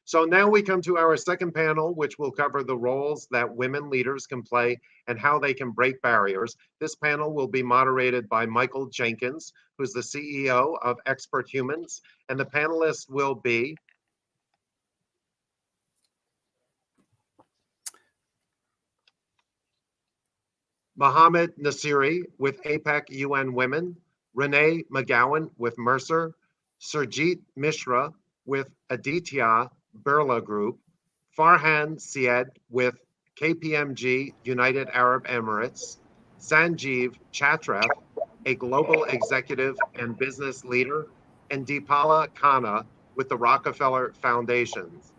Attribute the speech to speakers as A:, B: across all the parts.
A: So now we come to our second panel, which will cover the roles that women leaders can play and how they can break barriers. This panel will be moderated by Michael Jenkins, who's the CEO of Expert Humans, and the panelists will be Mohammed Nasiri with APEC UN Women, Renee McGowan with Mercer, Surjit Mishra with Aditya Birla Group, Farhan Syed with KPMG United Arab Emirates, Sanjeev Chatrath, a global executive and business leader, and Deepala Khanna with the Rockefeller Foundations.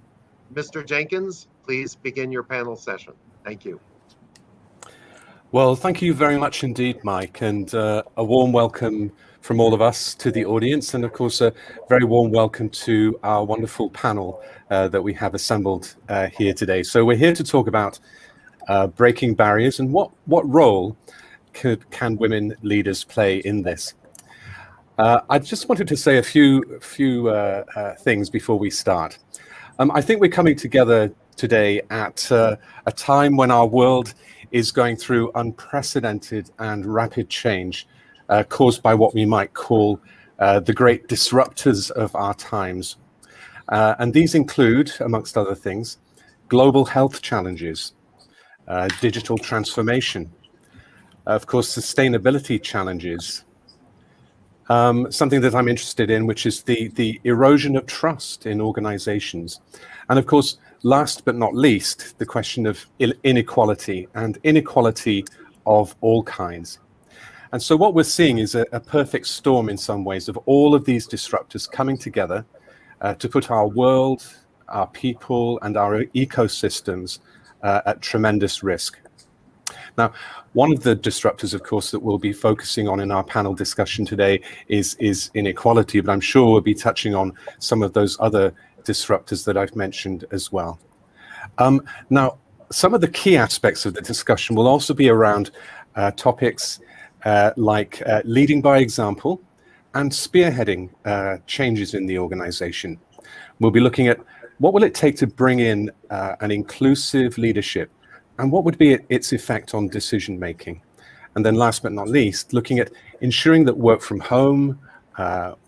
A: Mr. Jenkins, please begin your panel session. Thank you.
B: Well, thank you very much indeed, Mike, and a warm welcome from all of us to the audience, and of course a very warm welcome to our wonderful panel that we have assembled here today. So we're here to talk about breaking barriers and what role can women leaders play in this. I just wanted to say a few things before we start. I think we're coming together today at a time when our world is going through unprecedented and rapid change caused by what we might call the great disruptors of our times. And these include, amongst other things, global health challenges, digital transformation, of course, sustainability challenges, something that I'm interested in, which is the erosion of trust in organizations. And of course, last but not least, the question of inequality and inequality of all kinds. And so what we're seeing is a perfect storm in some ways of all of these disruptors coming together to put our world, our people, and our ecosystems at tremendous risk. Now, one of the disruptors, of course, that we'll be focusing on in our panel discussion today is inequality, but I'm sure we'll be touching on some of those other disruptors that I've mentioned as well. Now, some of the key aspects of the discussion will also be around topics like leading by example and spearheading changes in the organization. We'll be looking at what will it take to bring in an inclusive leadership and what would be its effect on decision making. And then last but not least, looking at ensuring that work from home,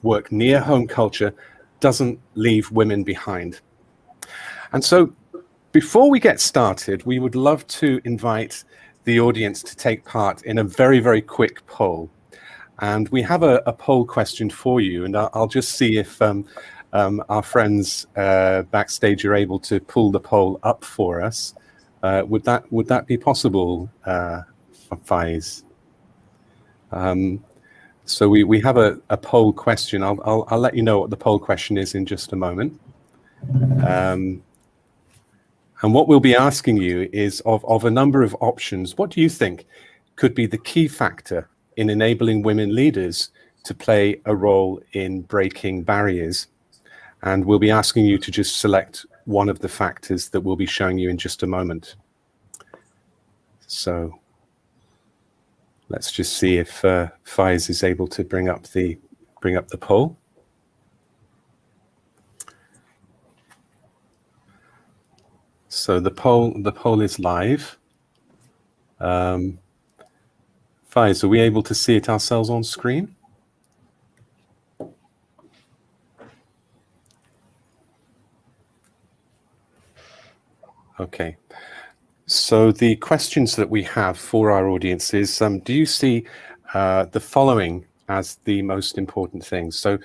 B: work near home culture doesn't leave women behind. And so before we get started, we would love to invite the audience to take part in a very, very quick poll. And we have a poll question for you, and I'll just see if our friends backstage are able to pull the poll up for us. Would that be possible, Faiz? So we have a poll question. I'll let you know what the poll question is in just a moment. And what we'll be asking you is of a number of options, what do you think could be the key factor in enabling women leaders to play a role in breaking barriers? And we'll be asking you to just select one of the factors that we'll be showing you in just a moment. So let's just see if Faiz is able to bring up the poll. So the poll is live. Faiz, are we able to see it ourselves on screen? Okay. So the questions that we have for our audience is, do you see the following as the most important things? So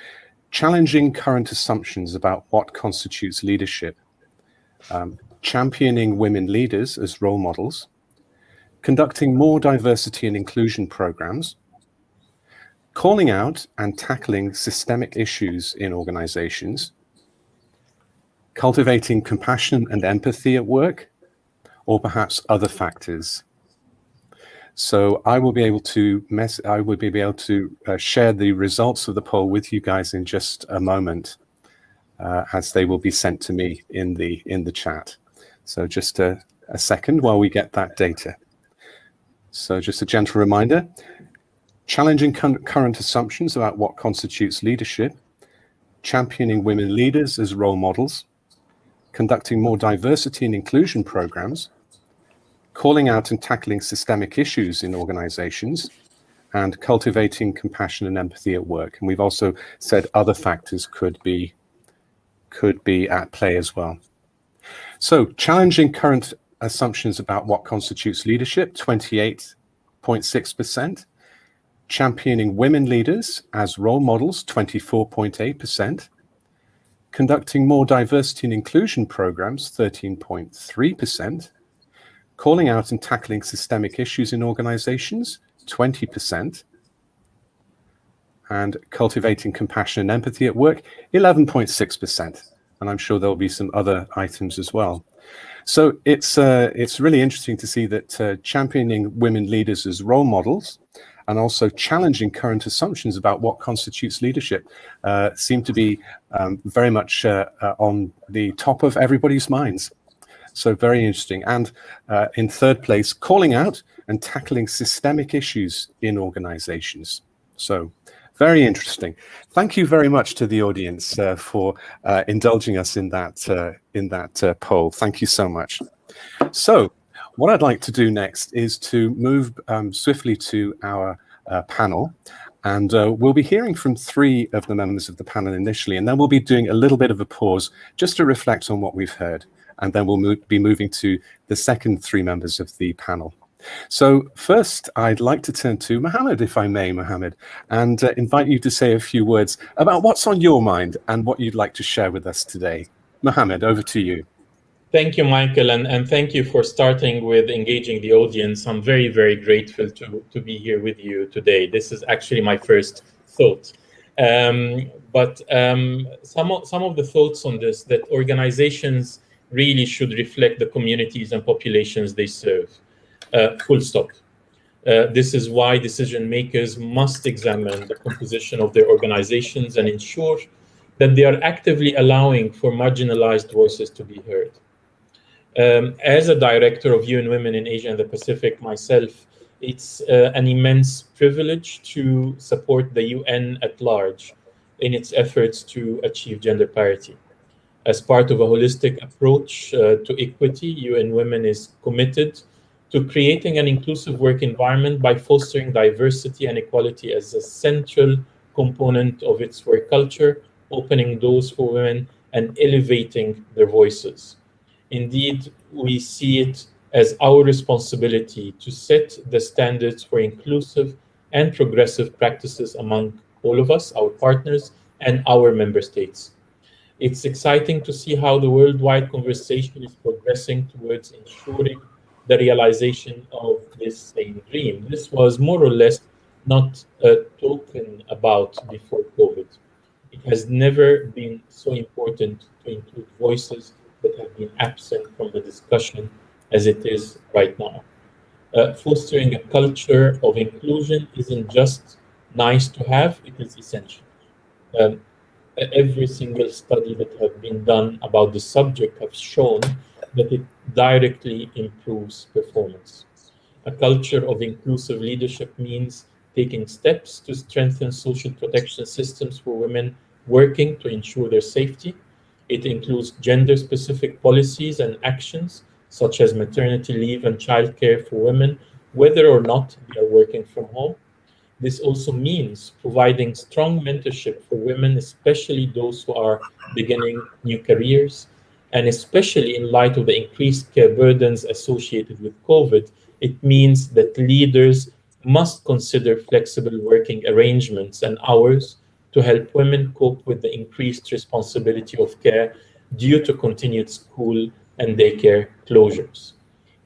B: challenging current assumptions about what constitutes leadership, championing women leaders as role models, conducting more diversity and inclusion programs, calling out and tackling systemic issues in organizations, cultivating compassion and empathy at work, or perhaps other factors. So I will be able to share the results of the poll with you guys in just a moment, as they will be sent to me in the chat. So just a second while we get that data. So just a gentle reminder, challenging current assumptions about what constitutes leadership, championing women leaders as role models, conducting more diversity and inclusion programs, calling out and tackling systemic issues in organizations, and cultivating compassion and empathy at work. And we've also said other factors could be at play as well. So challenging current assumptions about what constitutes leadership, 28.6%. Championing women leaders as role models, 24.8%. Conducting more diversity and inclusion programs, 13.3%. Calling out and tackling systemic issues in organizations, 20%. And cultivating compassion and empathy at work, 11.6%. And I'm sure there'll be some other items as well. So it's really interesting to see that championing women leaders as role models and also challenging current assumptions about what constitutes leadership seem to be very much on the top of everybody's minds. So very interesting. And in third place, calling out and tackling systemic issues in organizations. So very interesting. Thank you very much to the audience for indulging us in that poll. Thank you so much. So what I'd like to do next is to move swiftly to our panel. And we'll be hearing from 3 of the members of the panel initially, and then we'll be doing a little bit of a pause just to reflect on what we've heard. And then we'll be moving to the second 3 members of the panel. So first, I'd like to turn to Mohammed, if I may, Mohammed, and invite you to say a few words about what's on your mind and what you'd like to share with us today. Mohammed, over to you.
C: Thank you, Michael, and thank you for starting with engaging the audience. I'm very, very grateful to be here with you today. This is actually my first thought. But some of the thoughts on this, that organizations really should reflect the communities and populations they serve. Full stop. This is why decision makers must examine the composition of their organizations and ensure that they are actively allowing for marginalized voices to be heard. As a director of UN Women in Asia and the Pacific myself, it's an immense privilege to support the UN at large in its efforts to achieve gender parity. As part of a holistic approach to equity, UN Women is committed to creating an inclusive work environment by fostering diversity and equality as a central component of its work culture, opening doors for women and elevating their voices. Indeed, we see it as our responsibility to set the standards for inclusive and progressive practices among all of us, our partners, and our member states. It's exciting to see how the worldwide conversation is progressing towards ensuring the realization of this same dream. This was more or less not spoken about before COVID. It has never been so important to include voices that have been absent from the discussion as it is right now. Fostering a culture of inclusion isn't just nice to have, it is essential. Every single study that has been done about the subject have shown that it directly improves performance. A culture of inclusive leadership means taking steps to strengthen social protection systems for women working to ensure their safety. It includes gender-specific policies and actions, such as maternity leave and childcare for women, whether or not they are working from home. This also means providing strong mentorship for women, especially those who are beginning new careers. And especially in light of the increased care burdens associated with COVID, it means that leaders must consider flexible working arrangements and hours to help women cope with the increased responsibility of care due to continued school and daycare closures.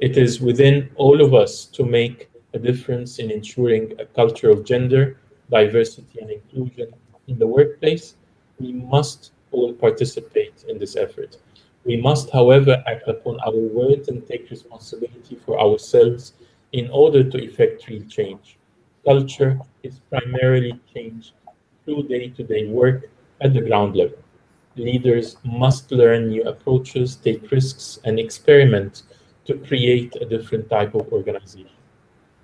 C: It is within all of us to make a difference in ensuring a culture of gender, diversity, and inclusion in the workplace. We must all participate in this effort. We must, however, act upon our words and take responsibility for ourselves in order to effect real change. Culture is primarily changed through day-to-day work at the ground level. Leaders must learn new approaches, take risks, and experiment to create a different type of organization.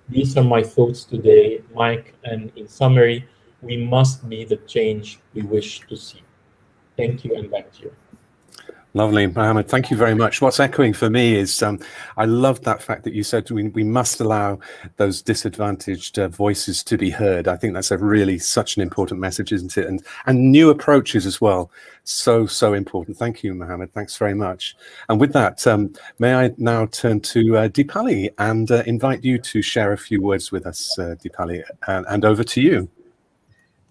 C: These are my thoughts today, Mike, and in summary, we must be the change we wish to see. Thank you, and back to you.
B: Lovely, Mohammed. Thank you very much. What's echoing for me is I love that fact that you said we must allow those disadvantaged voices to be heard. I think that's such an important message, isn't it? And new approaches as well. So important. Thank you, Mohammed. Thanks very much. And with that, may I now turn to Deepali and invite you to share a few words with us, Deepali, and over to you.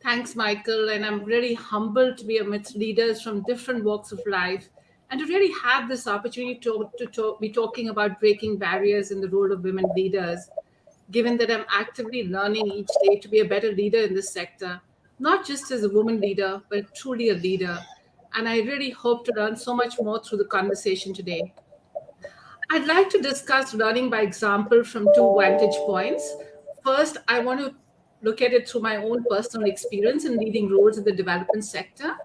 D: Thanks, Michael. And I'm really humbled to be amidst leaders from different walks of life and to really have this opportunity to be talking about breaking barriers in the role of women leaders, given that I'm actively learning each day to be a better leader in this sector, not just as a woman leader, but truly a leader. And I really hope to learn so much more through the conversation today. I'd like to discuss learning by example from two vantage points. First, I want to look at it through my own personal experience in leading roles in the development sector.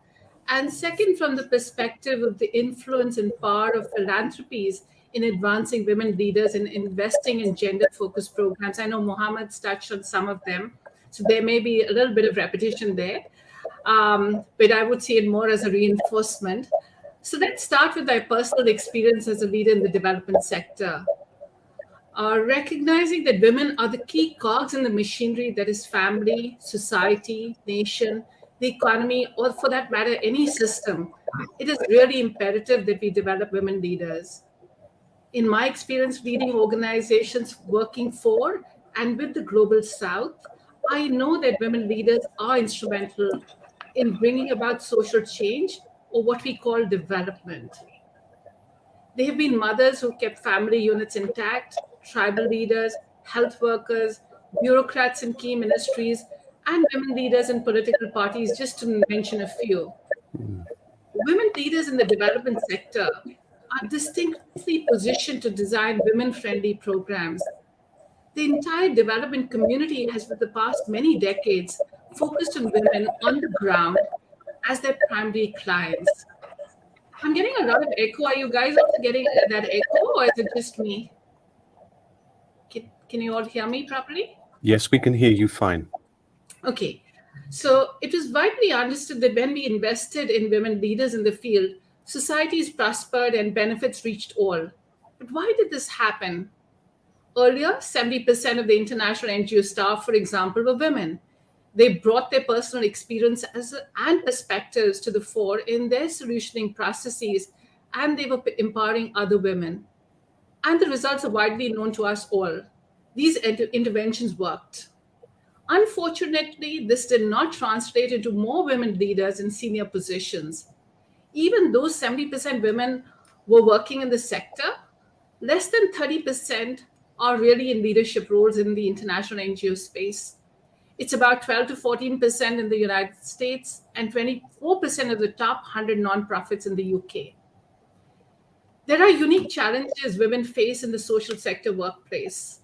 D: And second, from the perspective of the influence and power of philanthropies in advancing women leaders and investing in gender-focused programs. I know Mohammed's touched on some of them, so there may be a little bit of repetition there, but I would see it more as a reinforcement. So let's start with my personal experience as a leader in the development sector. Recognizing that women are the key cogs in the machinery that is family, society, nation, the economy, or for that matter, any system, it is really imperative that we develop women leaders. In my experience leading organizations working for and with the Global South, I know that women leaders are instrumental in bringing about social change, or what we call development. They have been mothers who kept family units intact, tribal leaders, health workers, bureaucrats in key ministries, and women leaders in political parties, just to mention a few. Women leaders in the development sector are distinctly positioned to design women-friendly programs. The entire development community has, for the past many decades, focused on women on the ground as their primary clients. I'm getting a lot of echo. Are you guys also getting that echo, or is it just me? Can you all hear me properly?
B: Yes, we can hear you fine.
D: Okay. So it was widely understood that when we invested in women leaders in the field, societies prospered and benefits reached all. But why did this happen? Earlier, 70% of the international NGO staff, for example, were women. They brought their personal experiences and perspectives to the fore in their solutioning processes, and they were empowering other women. And the results are widely known to us all. These interventions worked. Unfortunately, this did not translate into more women leaders in senior positions. Even though 70% women were working in the sector, less than 30% are really in leadership roles in the international NGO space. It's about 12 to 14% in the United States and 24% of the top 100 nonprofits in the UK. There are unique challenges women face in the social sector workplace.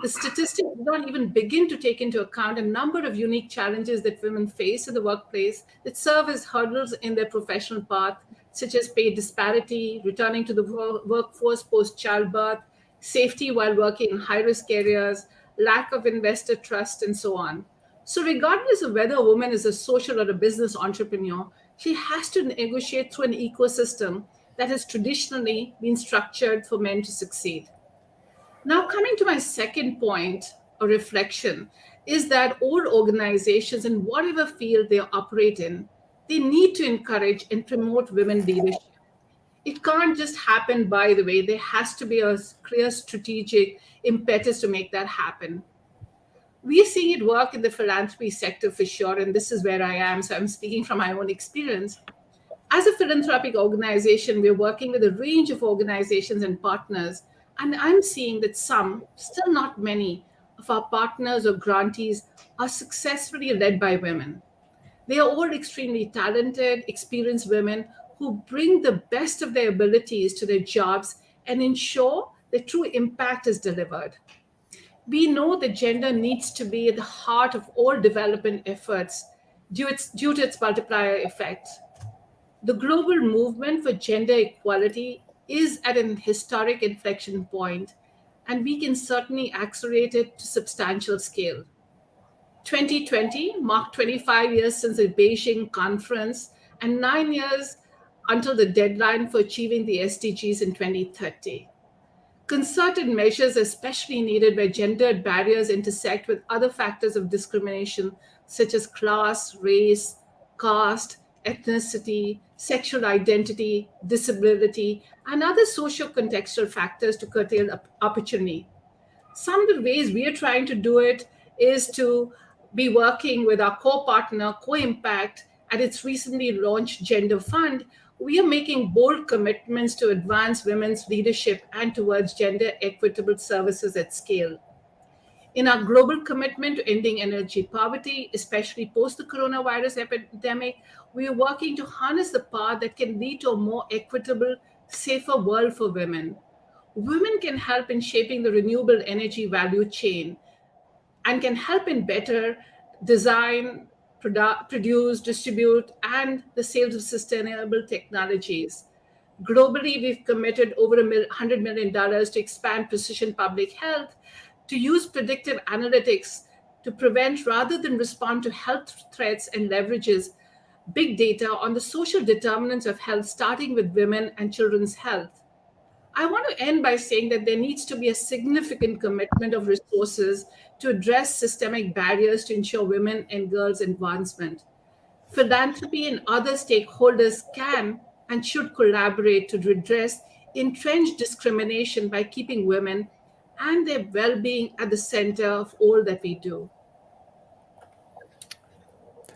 D: The statistics do not even begin to take into account a number of unique challenges that women face in the workplace that serve as hurdles in their professional path, such as pay disparity, returning to the workforce post-childbirth, safety while working in high-risk areas, lack of investor trust, and so on. So regardless of whether a woman is a social or a business entrepreneur, she has to negotiate through an ecosystem that has traditionally been structured for men to succeed. Now, coming to my second point, or reflection, is that all organizations in whatever field they operate in, they need to encourage and promote women leadership. It can't just happen by the way. There has to be a clear strategic impetus to make that happen. We are seeing it work in the philanthropy sector for sure, and this is where I am, so I'm speaking from my own experience. As a philanthropic organization, we're working with a range of organizations and partners, and I'm seeing that some, still not many, of our partners or grantees are successfully led by women. They are all extremely talented, experienced women who bring the best of their abilities to their jobs and ensure that true impact is delivered. We know that gender needs to be at the heart of all development efforts due to its multiplier effect. The global movement for gender equality is at an historic inflection point, and we can certainly accelerate it to substantial scale. 2020 marked 25 years since the Beijing conference and 9 years until the deadline for achieving the SDGs in 2030. Concerted measures are especially needed where gendered barriers intersect with other factors of discrimination, such as class, race, caste, ethnicity, sexual identity, disability, and other socio-contextual factors to curtail opportunity. Some of the ways we are trying to do it is to be working with our co-partner, Co-Impact, at its recently launched Gender Fund. We are making bold commitments to advance women's leadership and towards gender equitable services at scale. In our global commitment to ending energy poverty, especially post the coronavirus epidemic, we are working to harness the power that can lead to a more equitable, safer world for women. Women can help in shaping the renewable energy value chain and can help in better design, produce, distribute, and the sales of sustainable technologies. Globally, we've committed over $100 million to expand precision public health, to use predictive analytics to prevent rather than respond to health threats, and leverages big data on the social determinants of health, starting with women and children's health. I want to end by saying that there needs to be a significant commitment of resources to address systemic barriers to ensure women and girls' advancement. Philanthropy and other stakeholders can and should collaborate to redress entrenched discrimination by keeping women and their well-being at the center of all that we do.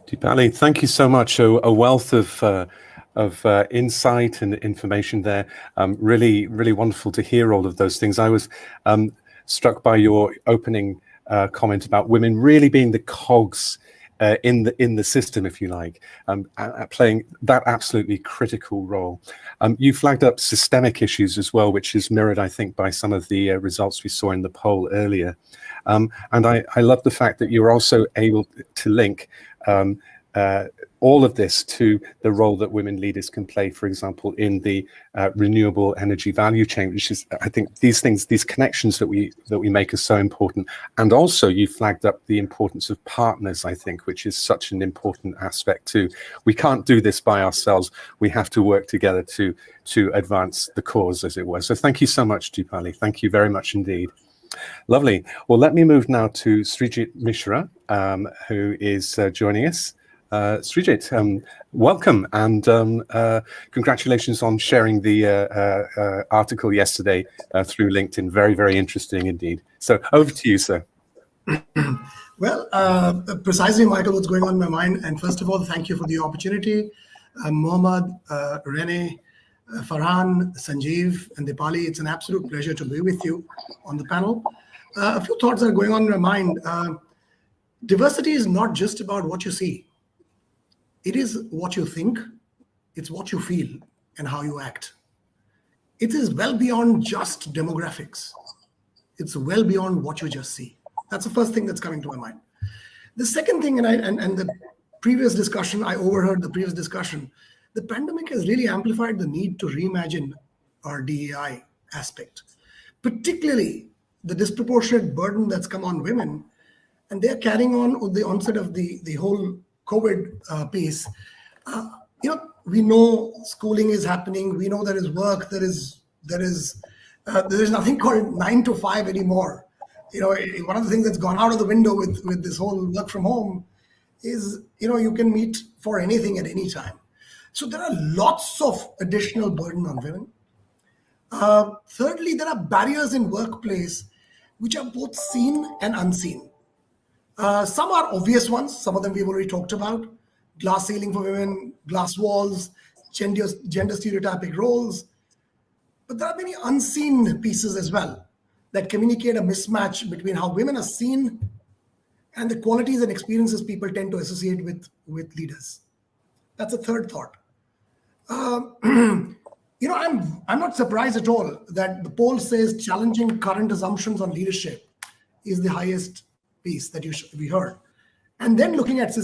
B: Deepali, thank you so much. A wealth of insight and information there. Really, really wonderful to hear all of those things. I was struck by your opening comment about women really being the cogs in the system, if you like, playing that absolutely critical role. You flagged up systemic issues as well, which is mirrored, I think, by some of the results we saw in the poll earlier. And I love the fact that you're also able to link all of this to the role that women leaders can play, for example, in the renewable energy value chain, which is, I think, these connections that we make are so important. And also you flagged up the importance of partners, I think, which is such an important aspect too. We can't do this by ourselves. We have to work together to advance the cause, as it were. So thank you so much, Deepali. Thank you very much indeed. Lovely. Well, let me move now to Srijit Mishra, who is joining us. Srijit, welcome, and congratulations on sharing the article yesterday through LinkedIn. Very, very interesting indeed. So over to you, sir.
E: Well, precisely, Michael, what's going on in my mind. And first of all, thank you for the opportunity. Mohammad, Renee, Farhan, Sanjeev, and Deepali, it's an absolute pleasure to be with you on the panel. A few thoughts are going on in my mind. Diversity is not just about what you see. It is what you think, it's what you feel, and how you act. It is well beyond just demographics. It's well beyond what you just see. That's the first thing that's coming to my mind. The second thing, and the previous discussion, I overheard the previous discussion, the pandemic has really amplified the need to reimagine our DEI aspect, particularly the disproportionate burden that's come on women, and they're carrying on with the onset of the whole COVID piece. We know schooling is happening. We know there is work. There is nothing called 9 to 5 anymore. One of the things that's gone out of the window with this whole work from home is, you can meet for anything at any time. So there are lots of additional burden on women. Thirdly, there are barriers in workplace which are both seen and unseen. Some are obvious ones. Some of them we've already talked about. Glass ceiling for women, glass walls, gender stereotypic roles. But there are many unseen pieces as well that communicate a mismatch between how women are seen and the qualities and experiences people tend to associate with leaders. That's a third thought. I'm not surprised at all that the poll says challenging current assumptions on leadership is the highest piece that we heard, and then looking at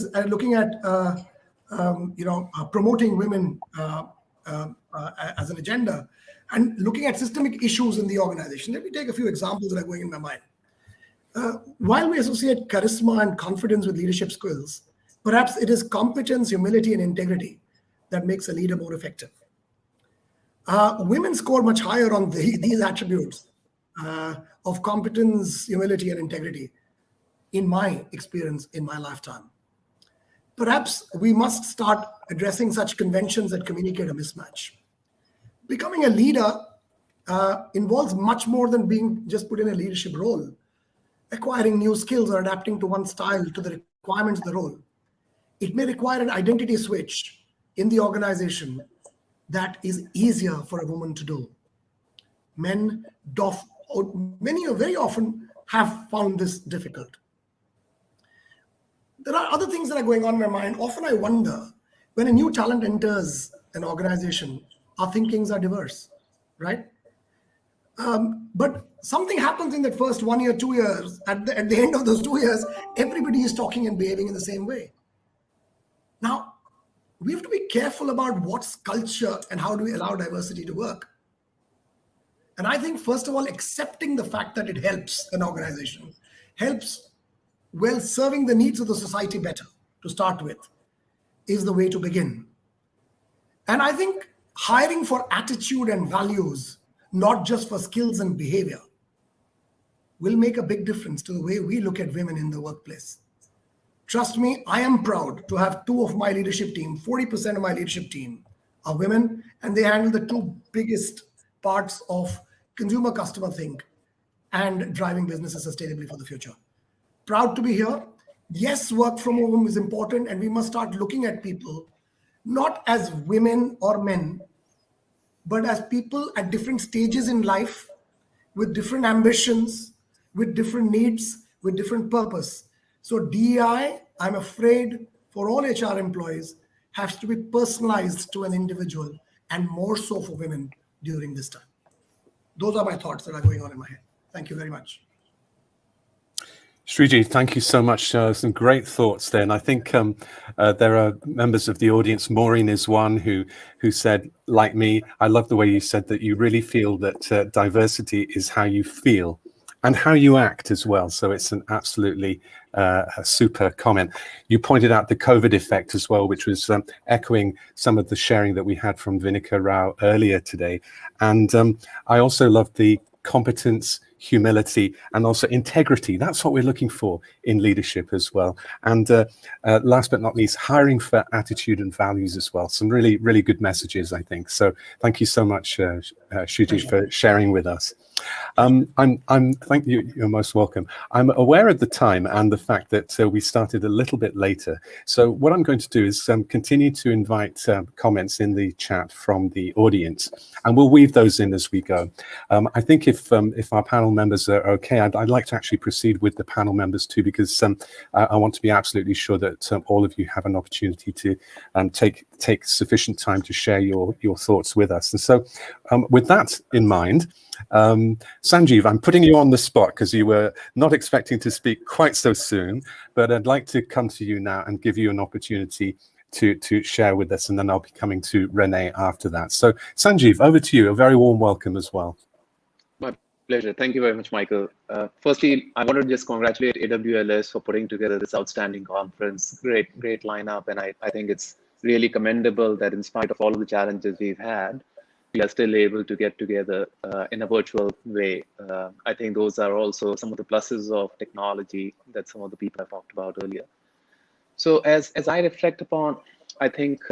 E: promoting women as an agenda, and looking at systemic issues in the organization. Let me take a few examples that are going in my mind. While we associate charisma and confidence with leadership skills, perhaps it is competence, humility, and integrity that makes a leader more effective. Women score much higher on these attributes of competence, humility, and integrity, in my experience, in my lifetime. Perhaps we must start addressing such conventions that communicate a mismatch. Becoming a leader involves much more than being just put in a leadership role, acquiring new skills or adapting to one's style to the requirements of the role. It may require an identity switch in the organization that is easier for a woman to do. Men very often have found this difficult. There are other things that are going on in my mind. Often I wonder, when a new talent enters an organization, our thinkings are diverse, right? But something happens in that first 1 year, 2 years. At the end of those 2 years, everybody is talking and behaving in the same way. Now, we have to be careful about what's culture and how do we allow diversity to work. And I think, first of all, accepting the fact that it helps an organization, helps serving the needs of the society better to start with, is the way to begin. And I think hiring for attitude and values, not just for skills and behavior, will make a big difference to the way we look at women in the workplace. Trust me, I am proud to have 2 of my leadership team, 40% of my leadership team are women, and they handle the 2 biggest parts of consumer customer think and driving businesses sustainably for the future. Proud to be here. Yes, work from home is important, and we must start looking at people not as women or men, but as people at different stages in life, with different ambitions, with different needs, with different purpose. So DEI, I'm afraid, for all HR employees, has to be personalized to an individual, and more so for women during this time. Those are my thoughts that are going on in my head. Thank you very much.
B: Srijit, thank you so much. Some great thoughts there. And I think there are members of the audience. Maureen is one who said, like me, I love the way you said that you really feel that diversity is how you feel and how you act as well. So it's an absolutely a super comment. You pointed out the COVID effect as well, which was echoing some of the sharing that we had from Vinika Rao earlier today. And I also loved the competence, humility, and also integrity. That's what we're looking for in leadership as well. And last but not least, hiring for attitude and values as well. Some really, really good messages, I think. So thank you so much, Srijit, for sharing with us. Thank you. You're most welcome. I'm aware of the time and the fact that we started a little bit later. So what I'm going to do is continue to invite comments in the chat from the audience, and we'll weave those in as we go. I think if our panel members are okay, I'd like to actually proceed with the panel members too, because I want to be absolutely sure that all of you have an opportunity to take sufficient time to share your thoughts with us. And so with that in mind, Sanjeev, I'm putting you on the spot because you were not expecting to speak quite so soon, but I'd like to come to you now and give you an opportunity to share with us, and then I'll be coming to Renee after that. So Sanjeev, over to you. A very warm welcome as well.
F: My pleasure. Thank you very much, Michael. Firstly, I want to just congratulate AWLS for putting together this outstanding conference. Great lineup, and I think it's really commendable that in spite of all of the challenges we've had, we are still able to get together in a virtual way. I think those are also some of the pluses of technology that some of the people have talked about earlier. So as I reflect upon, I think,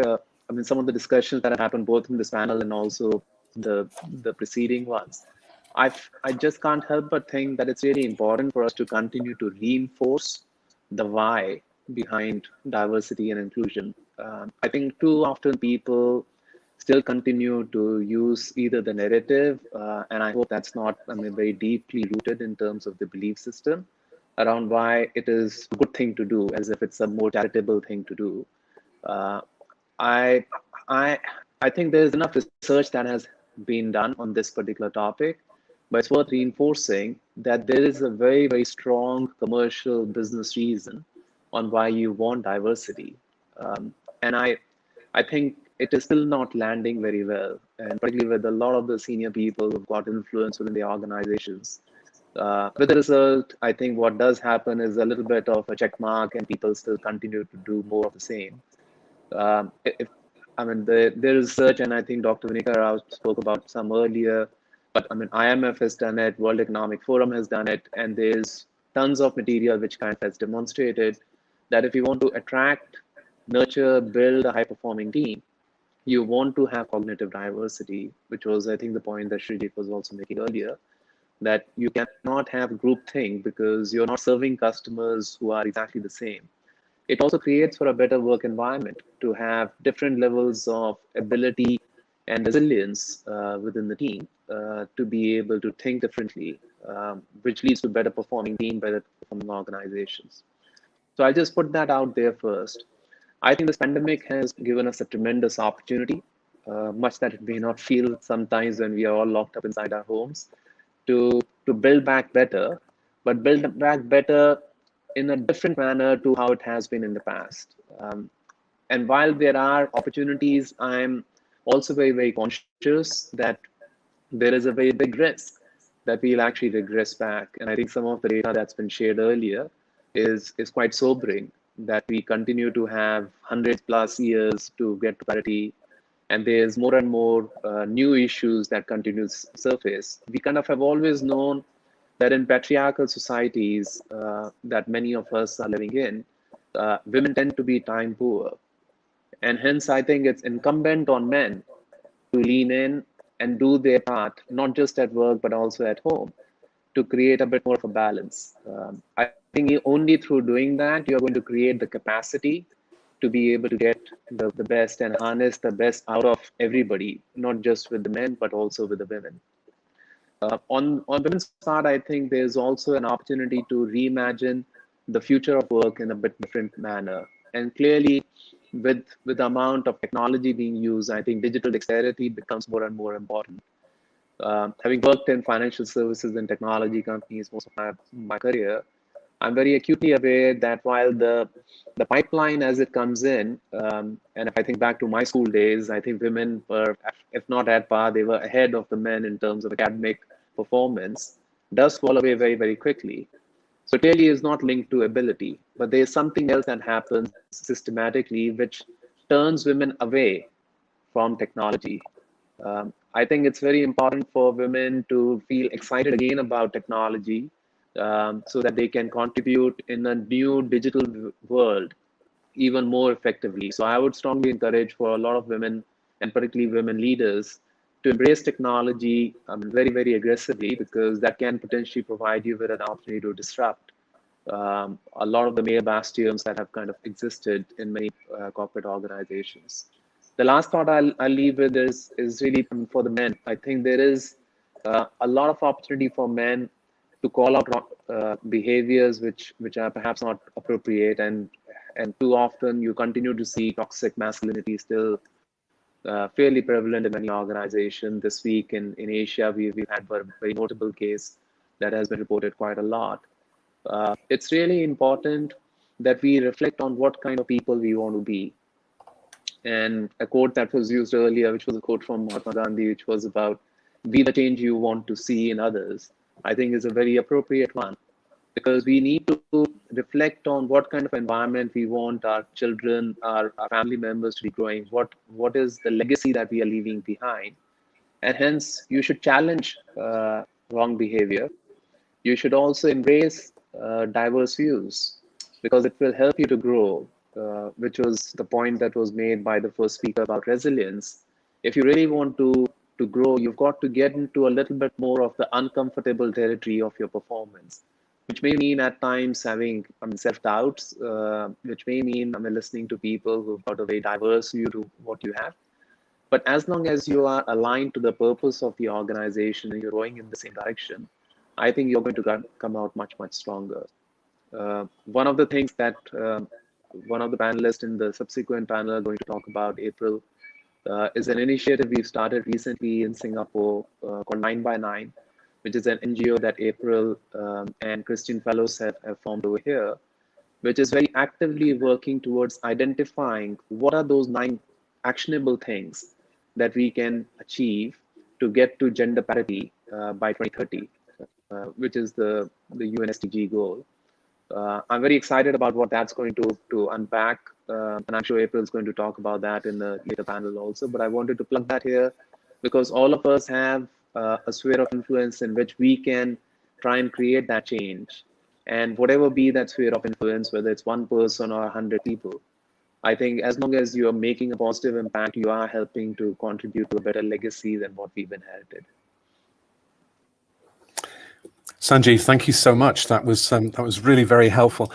F: some of the discussions that have happened both in this panel and also the preceding ones, I just can't help but think that it's really important for us to continue to reinforce the why behind diversity and inclusion. I think too often people still continue to use either the narrative, and I hope that's not very deeply rooted in terms of the belief system around why it is a good thing to do, as if it's a more charitable thing to do. I think there's enough research that has been done on this particular topic, but it's worth reinforcing that there is a very, very strong commercial business reason on why you want diversity. And I think it is still not landing very well, and particularly with a lot of the senior people who've got influence within the organizations. With the result, I think what does happen is a little bit of a check mark, and people still continue to do more of the same. I mean, there is research, and I think Dr. Vinika Rao spoke about some earlier, but I mean, IMF has done it, World Economic Forum has done it, and there's tons of material which kind of has demonstrated that if you want to attract, nurture, build a high-performing team, you want to have cognitive diversity, which was, I think, the point that Srijit was also making earlier, that you cannot have groupthink because you're not serving customers who are exactly the same. It also creates for a better work environment to have different levels of ability and resilience within the team to be able to think differently, which leads to better performing team, better performing organizations. So I'll just put that out there first. I think this pandemic has given us a tremendous opportunity, much that it may not feel sometimes when we are all locked up inside our homes, to build back better, but build back better in a different manner to how it has been in the past. And while there are opportunities, I'm also very, very conscious that there is a very big risk that we'll actually regress back. And I think some of the data that's been shared earlier is quite sobering, that we continue to have 100+ years to get to parity, and there's more and more new issues that continue to surface. We kind of have always known that in patriarchal societies that many of us are living in, women tend to be time poor. And hence, I think it's incumbent on men to lean in and do their part, not just at work, but also at home, to create a bit more of a balance. I think only through doing that, you're going to create the capacity to be able to get the best and harness the best out of everybody, not just with the men, but also with the women. On women's part, I think there's also an opportunity to reimagine the future of work in a bit different manner. And clearly, with the amount of technology being used, I think digital dexterity becomes more and more important. Having worked in financial services and technology companies most of my career, I'm very acutely aware that while the pipeline as it comes in, and if I think back to my school days, I think women were, if not at par, they were ahead of the men in terms of academic performance, does fall away very, very quickly. So clearly is not linked to ability, but there's something else that happens systematically which turns women away from technology. I think it's very important for women to feel excited again about technology so that they can contribute in a new digital world even more effectively. So I would strongly encourage for a lot of women, and particularly women leaders, to embrace technology very, very aggressively, because that can potentially provide you with an opportunity to disrupt a lot of the male bastions that have kind of existed in many corporate organizations. The last thought I'll leave with is really for the men. I think there is a lot of opportunity for men to call out behaviors which are perhaps not appropriate, and too often you continue to see toxic masculinity still fairly prevalent in many organizations. This week in Asia, we've had a very notable case that has been reported quite a lot. It's really important that we reflect on what kind of people we want to be. And a quote that was used earlier, which was a quote from Mahatma Gandhi, which was about be the change you want to see in others, I think is a very appropriate one, because we need to reflect on what kind of environment we want our children, our family members to be growing, what is the legacy that we are leaving behind. And hence, you should challenge wrong behavior. You should also embrace diverse views, because it will help you to grow, which was the point that was made by the first speaker about resilience. If you really want to grow, you've got to get into a little bit more of the uncomfortable territory of your performance, which may mean at times having self-doubts, which may mean listening to people who've got a very diverse view to what you have. But as long as you are aligned to the purpose of the organization and you're going in the same direction, I think you're going to come out much, much stronger. One of the things that one of the panelists in the subsequent panel are going to talk about, April, is an initiative we've started recently in Singapore called 9x9, which is an NGO that April and Christian Fellows have formed over here, which is very actively working towards identifying what are those 9 actionable things that we can achieve to get to gender parity by 2030, which is the UN SDG goal. I'm very excited about what that's going to unpack and I'm sure April's going to talk about that in the later panel also, but I wanted to plug that here because all of us have a sphere of influence in which we can try and create that change. And whatever be that sphere of influence, whether it's one person or 100 people, I think as long as you're making a positive impact, you are helping to contribute to a better legacy than what we've inherited.
B: Sanjeev, thank you so much. That was really very helpful.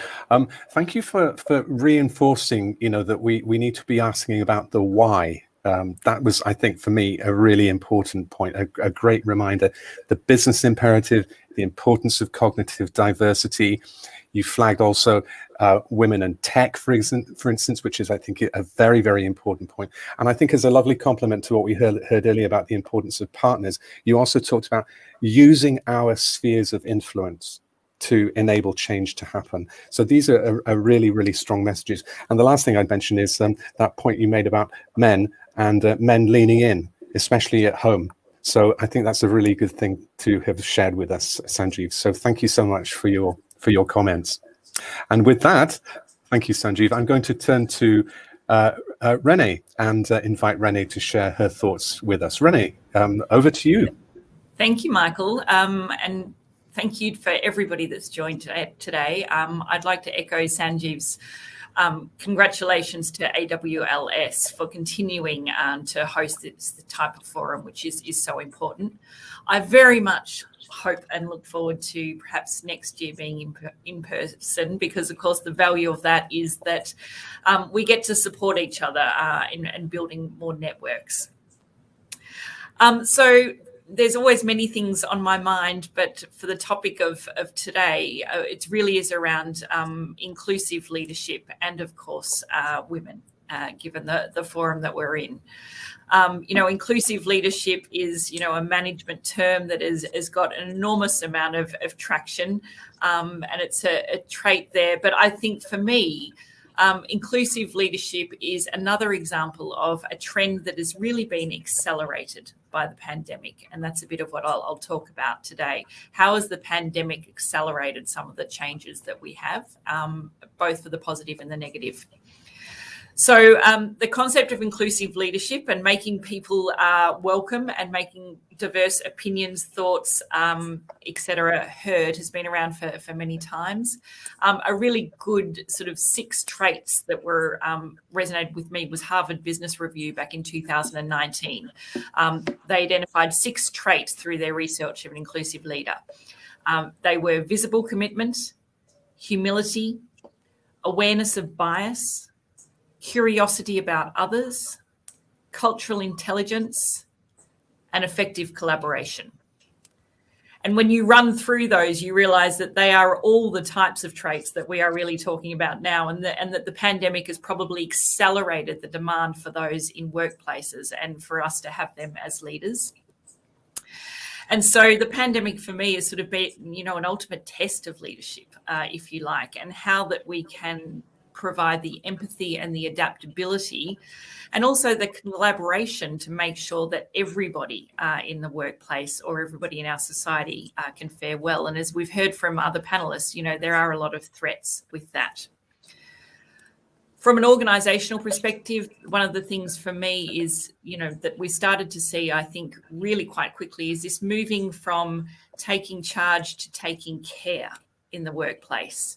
B: Thank you for reinforcing, that we need to be asking about the why. That was, I think, for me, a really important point, a great reminder. The business imperative, the importance of cognitive diversity. You flagged also women and tech, for instance, which is, I think, a very, very important point. And I think as a lovely complement to what we heard earlier about the importance of partners, you also talked about using our spheres of influence to enable change to happen. So these are really, really strong messages. And the last thing I'd mention is that point you made about men and men leaning in, especially at home. So I think that's a really good thing to have shared with us, Sanjeev. So thank you so much for your comments. And with that, thank you, Sanjeev. I'm going to turn to Renee and invite Renee to share her thoughts with us. Renee, over to you.
G: Thank you, Michael. And thank you for everybody that's joined today. I'd like to echo Sanjeev's congratulations to AWLS for continuing to host this type of forum, which is so important. I very mumuch hope and look forward to perhaps next year being in person, because of course the value of that is that we get to support each other in building more networks. So there's always many things on my mind, but for the topic of today, it really is around inclusive leadership and, of course, women, given the forum that we're in. Inclusive leadership is, a management term that has got an enormous amount of traction, and it's a trait there. But I think for me, inclusive leadership is another example of a trend that has really been accelerated by the pandemic. And that's a bit of what I'll talk about today. How has the pandemic accelerated some of the changes that we have, both for the positive and the negative? So the concept of inclusive leadership and making people welcome and making diverse opinions, thoughts, etc. heard has been around for many times. A really good sort of 6 traits that were resonated with me was Harvard Business Review back in 2019. They identified 6 traits through their research of an inclusive leader. They were visible commitment, humility, awareness of bias, curiosity about others, cultural intelligence, and effective collaboration. And when you run through those, you realize that they are all the types of traits that we are really talking about now, and that the pandemic has probably accelerated the demand for those in workplaces and for us to have them as leaders. And so the pandemic for me has sort of been, an ultimate test of leadership, if you like, and how that we can provide the empathy and the adaptability and also the collaboration to make sure that everybody in the workplace or everybody in our society can fare well. And as we've heard from other panelists, there are a lot of threats with that. From an organisational perspective, one of the things for me is, that we started to see, I think, really quite quickly is this moving from taking charge to taking care in the workplace.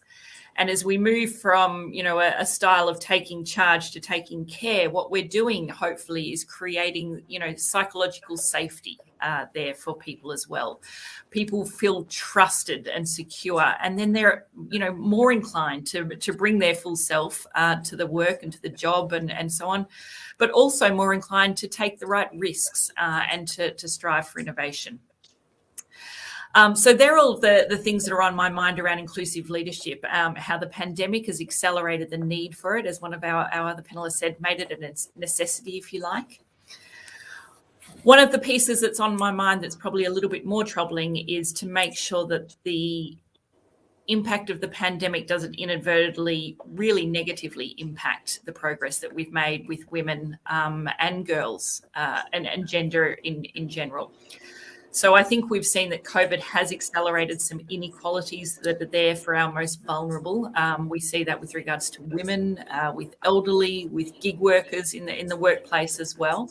G: And as we move from, a style of taking charge to taking care, what we're doing, hopefully, is creating, psychological safety there for people as well. People feel trusted and secure, and then they're, more inclined to bring their full self to the work and to the job and so on, but also more inclined to take the right risks and to strive for innovation. So they're all the things that are on my mind around inclusive leadership, how the pandemic has accelerated the need for it, as one of our other panelists said, made it a necessity, if you like. One of the pieces that's on my mind that's probably a little bit more troubling is to make sure that the impact of the pandemic doesn't inadvertently really negatively impact the progress that we've made with women and girls and gender in general. So I think we've seen that COVID has accelerated some inequalities that are there for our most vulnerable. We see that with regards to women, with elderly, with gig workers in the workplace as well.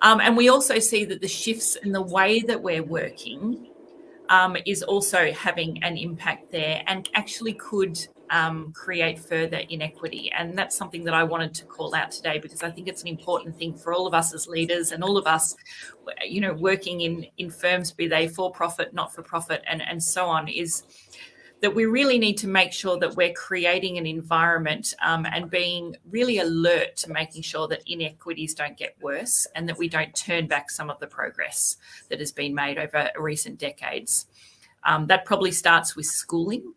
G: And we also see that the shifts in the way that we're working is also having an impact there and actually could create further inequity. And that's something that I wanted to call out today, because I think it's an important thing for all of us as leaders and all of us, you know, working in firms, be they for profit, not for profit, and so on, is that we really need to make sure that we're creating an environment and being really alert to making sure that inequities don't get worse and that we don't turn back some of the progress that has been made over recent decades. That probably starts with schooling.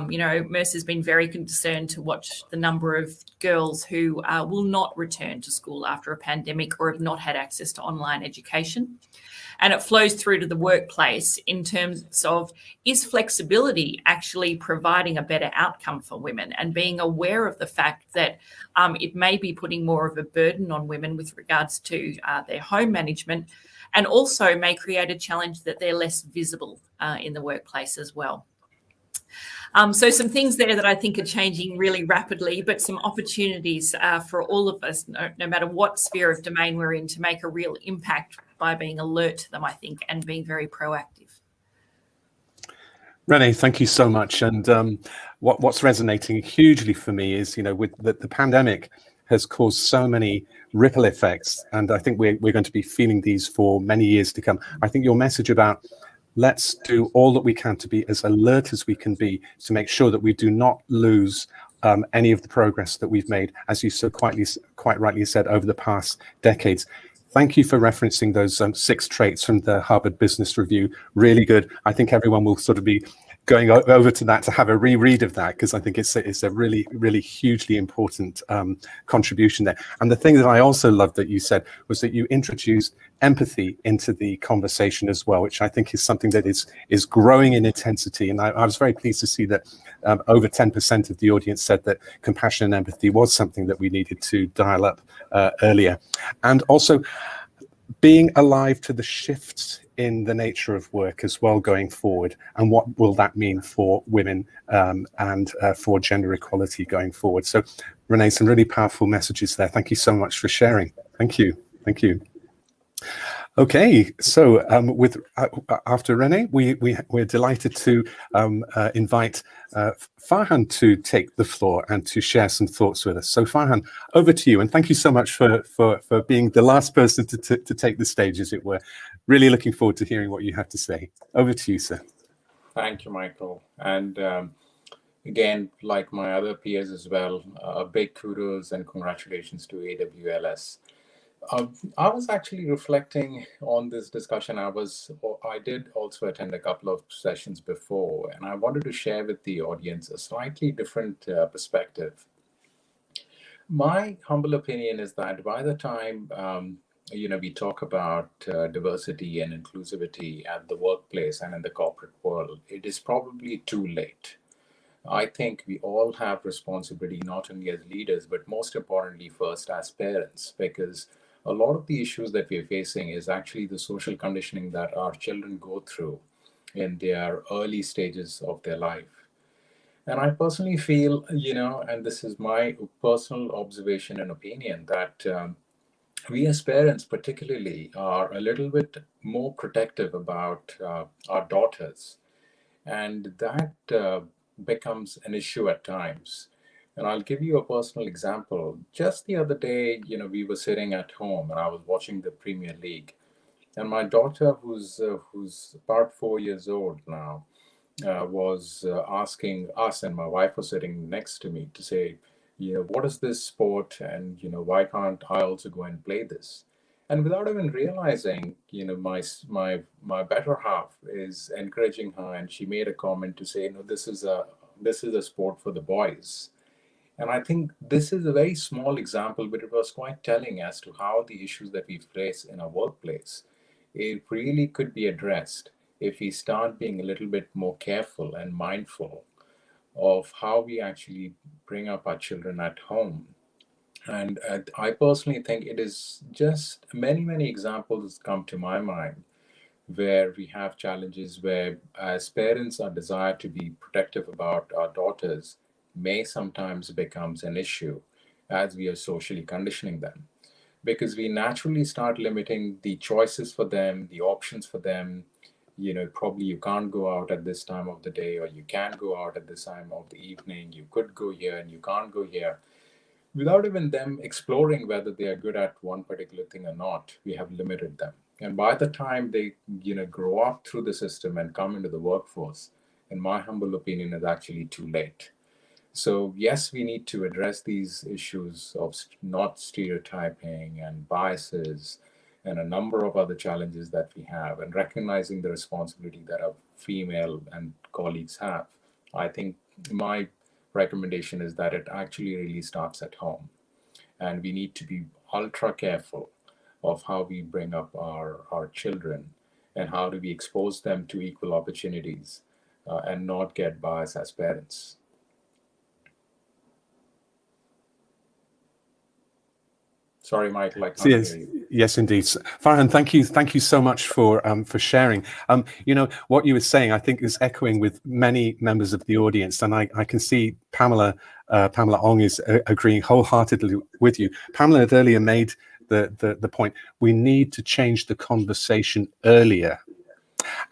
G: You know, Mercer's been very concerned to watch the number of girls who will not return to school after a pandemic or have not had access to online education. And it flows through to the workplace in terms of, is flexibility actually providing a better outcome for women, and being aware of the fact that it may be putting more of a burden on women with regards to their home management, and also may create a challenge that they're less visible in the workplace as well. So some things there that I think are changing really rapidly, but some opportunities for all of us, no matter what sphere of domain we're in, to make a real impact by being alert to them, I think, and being very proactive.
B: Renee, thank you so much. And what's resonating hugely for me is, you know, with the pandemic has caused so many ripple effects, and I think we're going to be feeling these for many years to come. I think your message about let's do all that we can to be as alert as we can be to make sure that we do not lose any of the progress that we've made, as you so quite rightly said, over the past decades. Thank you for referencing those 6 traits from the Harvard Business Review. Really good. I think everyone will sort of be going over to that to have a reread of that, because I think it's a really, really hugely important contribution there. And the thing that I also loved that you said was that you introduced empathy into the conversation as well, which I think is something that is growing in intensity. And I was very pleased to see that over 10% of the audience said that compassion and empathy was something that we needed to dial up earlier. And also being alive to the shifts in the nature of work as well going forward, and what will that mean for women and for gender equality going forward. So Renee, some really powerful messages there. Thank you so much for sharing. Thank you. Thank you. Okay, so after Renee, we're delighted to invite Farhan to take the floor and to share some thoughts with us. So Farhan, over to you, and thank you so much for being the last person to take the stage, as it were. Really looking forward to hearing what you have to say. Over to you, sir.
H: Thank you, Michael. And again, like my other peers as well, a big kudos and congratulations to AWLS. I was actually reflecting on this discussion. I did also attend a couple of sessions before, and I wanted to share with the audience a slightly different perspective. My humble opinion is that by the time we talk about diversity and inclusivity at the workplace and in the corporate world, it is probably too late. I think we all have responsibility, not only as leaders, but most importantly, first as parents, because a lot of the issues that we're facing is actually the social conditioning that our children go through in their early stages of their life. And I personally feel, and this is my personal observation and opinion, that we as parents particularly are a little bit more protective about our daughters. And that becomes an issue at times. And I'll give you a personal example. Just the other day, we were sitting at home and I was watching the Premier League. And my daughter, who's about 4 years old now, was asking us, and my wife was sitting next to me, to say, what is this sport? And, why can't I also go and play this? And without even realizing, my better half is encouraging her, and she made a comment to say, this is a sport for the boys. And I think this is a very small example, but it was quite telling as to how the issues that we face in our workplace, it really could be addressed if we start being a little bit more careful and mindful of how we actually bring up our children at home. And I personally think it is just many, many examples come to my mind where we have challenges where, as parents, our desire to be protective about our daughters may sometimes becomes an issue as we are socially conditioning them, because we naturally start limiting the choices for them, the options for them. Probably you can't go out at this time of the day, or you can go out at this time of the evening. You could go here and you can't go here. Without even them exploring whether they are good at one particular thing or not, we have limited them. And by the time they, grow up through the system and come into the workforce, in my humble opinion, is actually too late. So yes, we need to address these issues of not stereotyping and biases and a number of other challenges that we have, and recognizing the responsibility that our female and colleagues have. I think my recommendation is that it actually really starts at home, and we need to be ultra careful of how we bring up our children and how do we expose them to equal opportunities and not get biased as parents. Sorry, Michael, I can't hear you.
B: Yes, indeed. Farhan, thank you so much for sharing. What you were saying, I think, is echoing with many members of the audience, and I can see Pamela Ong is agreeing wholeheartedly with you. Pamela had earlier made the point, we need to change the conversation earlier.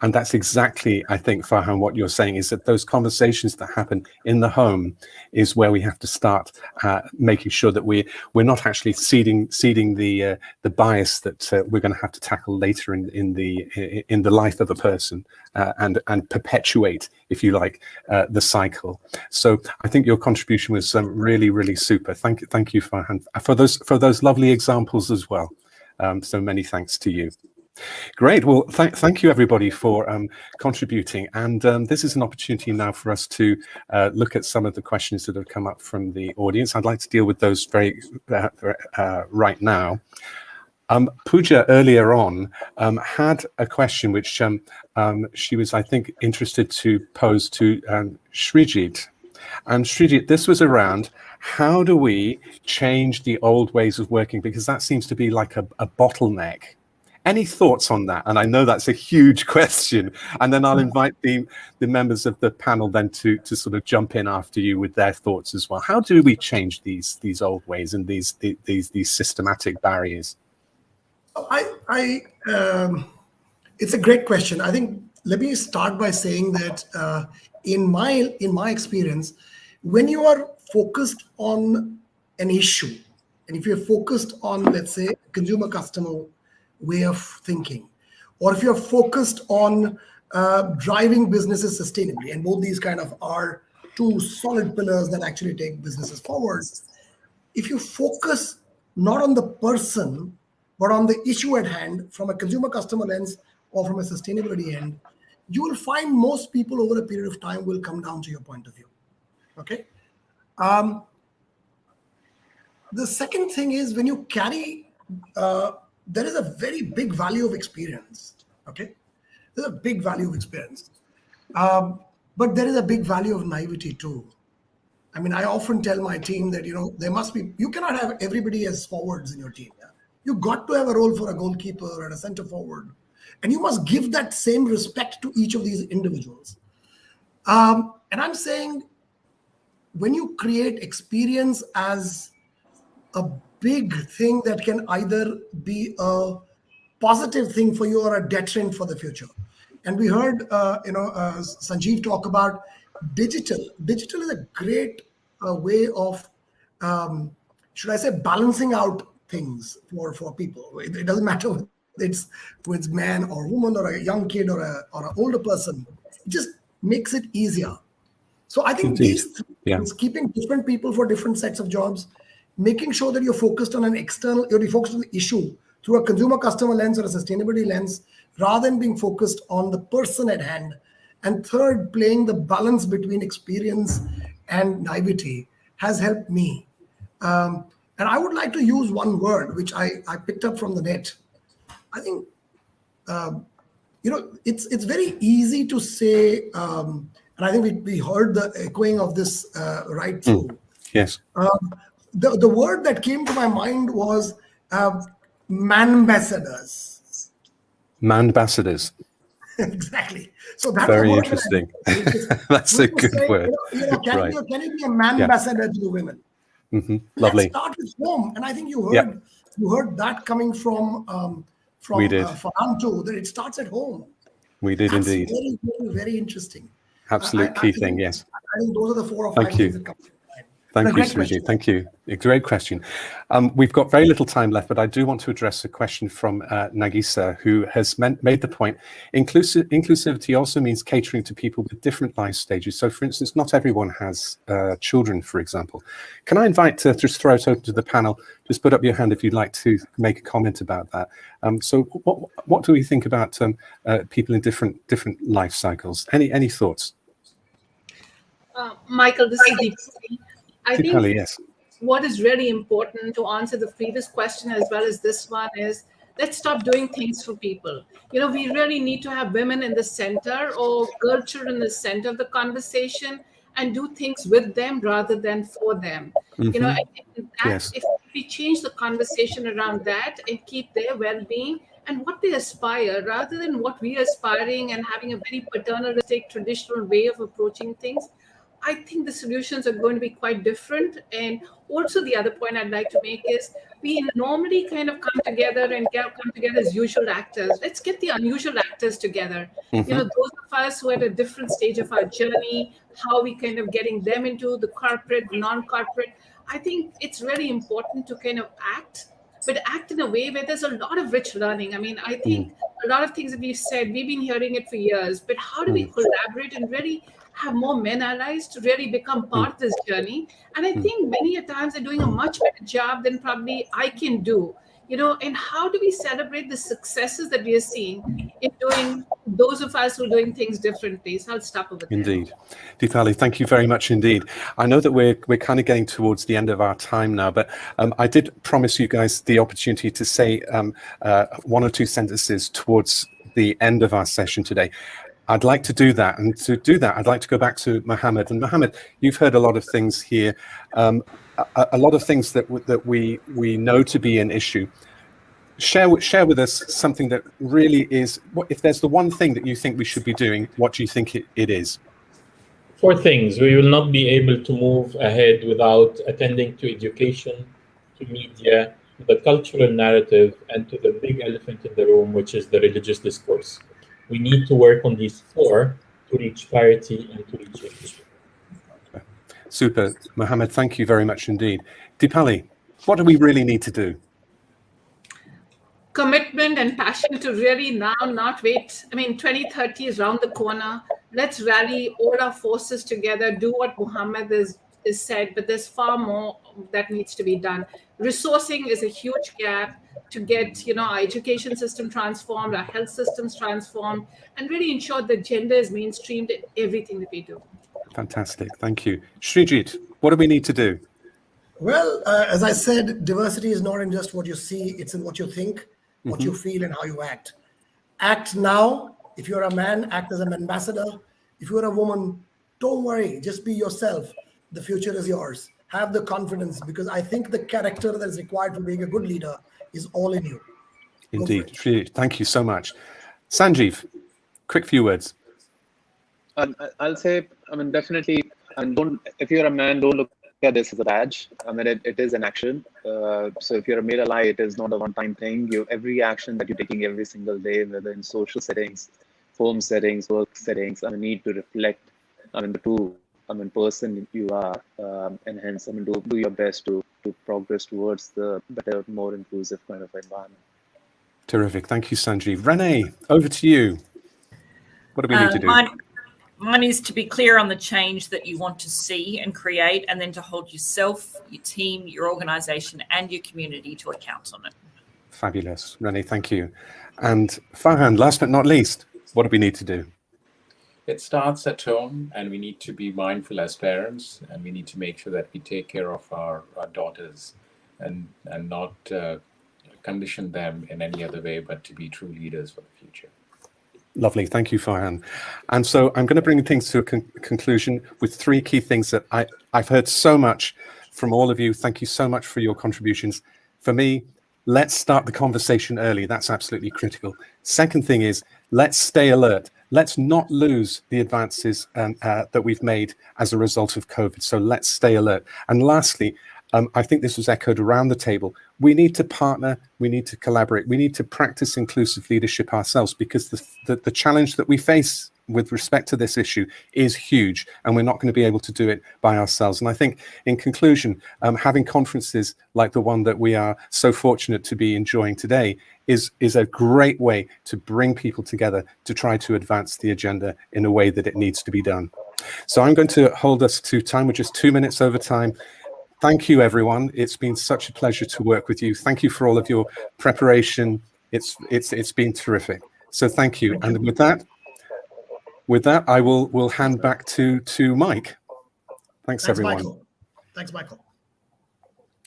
B: And that's exactly, I think, Farhan, what you're saying is that those conversations that happen in the home is where we have to start making sure that we're not actually seeding the bias that we're going to have to tackle later in the life of a person and perpetuate, if you like, the cycle. So I think your contribution was really, really super. Thank you, Farhan, for those lovely examples as well. So many thanks to you. Great. Well, thank you, everybody, for contributing. And this is an opportunity now for us to look at some of the questions that have come up from the audience. I'd like to deal with those right now. Pooja earlier on had a question which she was, I think, interested to pose to Srijit. And Srijit, this was around how do we change the old ways of working, because that seems to be like a bottleneck. Any thoughts on that? And I know that's a huge question. And then I'll invite the members of the panel then to sort of jump in after you with their thoughts as well. How do we change these old ways and these systematic barriers?
E: It's a great question. I think let me start by saying that in my experience, when you are focused on an issue, and if you're focused on, let's say, consumer customer way of thinking, or if you're focused on driving businesses sustainably, and both these kind of are two solid pillars that actually take businesses forward. If you focus not on the person, but on the issue at hand from a consumer customer lens or from a sustainability end, you will find most people over a period of time will come down to your point of view. Okay. The second thing is when you carry there is a very big value of experience. Okay, there's a big value of experience, but there is a big value of naivety too. I mean, I often tell my team that there must be. You cannot have everybody as forwards in your team. Yeah? You got to have a role for a goalkeeper and a center forward, and you must give that same respect to each of these individuals. And I'm saying, when you create experience as a big thing that can either be a positive thing for you or a deterrent for the future. And we heard, Sanjeev talk about digital. Digital is a great way of, should I say, balancing out things for people. It doesn't matter whether it's man or woman or a young kid or an older person. It just makes it easier. So I think these things, keeping different people for different sets of jobs, making sure that you're focused on you're focused on the issue through a consumer customer lens or a sustainability lens, rather than being focused on the person at hand. And third, playing the balance between experience and naivety has helped me. And I would like to use one word, which I picked up from the net. I think, it's very easy to say, and I think we heard the echoing of this right through.
B: Yes.
E: The word that came to my mind was manambassadors.
B: Manambassadors.
E: Exactly. So that
B: Very
E: was what
B: interesting.
E: I
B: That's a good
E: say,
B: word.
E: can
B: Right.
E: you be a man
B: Yeah.
E: ambassador to the women?
B: Lovely.
E: Let's start with home, and I think you heard that coming from
B: We did.
E: Farhan too. That it starts at home.
B: We did
E: That's
B: indeed.
E: very, very, very interesting.
B: Absolute key thing, yes.
E: I think those are the 4 or 5
B: Thank you.
E: things that come to mind.
B: Thank you,
E: Great
B: Srijit.
E: question.
B: Thank you. A great question. We've got very little time left, but I do want to address a question from Nagisa, who has made the point. Inclusivity also means catering to people with different life stages. So, for instance, not everyone has children, for example. Can I invite to just throw it open to the panel? Just put up your hand if you'd like to make a comment about that. So, what do we think about people in different life cycles? Any thoughts?
D: Michael, this is Deepali. I think
B: Deepali, yes.
D: what is really important to answer the previous question as well as this one is, let's stop doing things for people. We really need to have women in the center or girl children in the center of the conversation and do things with them rather than for them. I think that
B: Yes.
D: if we change the conversation around that and keep their well-being and what they aspire rather than what we are aspiring and having a very paternalistic traditional way of approaching things, I think the solutions are going to be quite different. And also the other point I'd like to make is we normally kind of come together as usual actors. Let's get the unusual actors together. Those of us who are at a different stage of our journey, how we kind of getting them into the corporate, non-corporate. I think it's really important to kind of act, but act in a way where there's a lot of rich learning. I mean, I think a lot of things that we've said, we've been hearing it for years, but how do we collaborate and really have more men allies to really become part of this journey? And I think many a times they're doing a much better job than probably I can do, and how do we celebrate the successes that we are seeing in doing those of us who are doing things differently? So I'll stop over there.
B: Indeed. Deepali, thank you very much indeed. I know that we're kind of getting towards the end of our time now, but I did promise you guys the opportunity to say 1 or 2 sentences towards the end of our session today. I'd like to do that. And to do that, I'd like to go back to Mohammed. And Mohammed, you've heard a lot of things here, a lot of things that we know to be an issue. Share with us something that really is, if there's the one thing that you think we should be doing, what do you think it is?
C: 4 things. We will not be able to move ahead without attending to education, to media, to the cultural narrative, and to the big elephant in the room, which is the religious discourse. We need to work on these 4 to reach parity and to reach equity.
B: Super. Mohammed, thank you very much indeed. Deepali, what do we really need to do?
D: Commitment and passion to really now not wait. I mean, 2030 is around the corner. Let's rally all our forces together, do what Mohammed is said, but there's far more that needs to be done. Resourcing is a huge gap to get our education system transformed, our health systems transformed, and really ensure that gender is mainstreamed in everything that we do.
B: Fantastic. Thank you. Srijit, what do we need to do?
E: Well, as I said, diversity is not in just what you see, it's in what you think, what you feel, and how you act. Act now. If you're a man, act as an ambassador. If you're a woman, don't worry, just be yourself. The future is yours. Have the confidence, because I think the character that is required for being a good leader is all in you.
B: Indeed. Srijit, thank you so much. Sanjeev, quick few words.
F: I'll say, definitely, if you're a man, don't look at this as a badge. It is an action. So if you're a male ally, it is not a one-time thing. Every action that you're taking every single day, whether in social settings, home settings, work settings, need to reflect, the true, person you are, and hence, do your best to progress towards the better, more inclusive kind of environment.
B: Terrific. Thank you, Sanjeev. Renee, over to you. What do we need to do?
G: Mine is to be clear on the change that you want to see and create, and then to hold yourself, your team, your organization, and your community to account on it.
B: Fabulous. Renee, thank you. And Farhan, last but not least, what do we need to do?
H: It starts at home, and we need to be mindful as parents, and we need to make sure that we take care of our daughters and not condition them in any other way, but to be true leaders for the future.
B: Lovely. Thank you, Farhan. And so I'm going to bring things to a conclusion with 3 key things that I've heard so much from all of you. Thank you so much for your contributions. For me, let's start the conversation early. That's absolutely critical. Second thing is, let's stay alert. Let's not lose the advances that we've made as a result of COVID. So let's stay alert. And lastly, I think this was echoed around the table. We need to partner, we need to collaborate, we need to practice inclusive leadership ourselves, because the challenge that we face with respect to this issue is huge, and we're not going to be able to do it by ourselves. And I think, in conclusion, having conferences like the one that we are so fortunate to be enjoying today is a great way to bring people together to try to advance the agenda in a way that it needs to be done. So I'm going to hold us to time. We're just 2 minutes over time. Thank you, everyone. It's been such a pleasure to work with you. Thank you for all of your preparation. It's been terrific. So thank you. And with that, I will hand back to Mike. Thanks, everyone.
E: Michael. Thanks, Michael.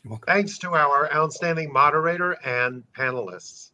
B: You're welcome.
A: Thanks to our outstanding moderator and panelists.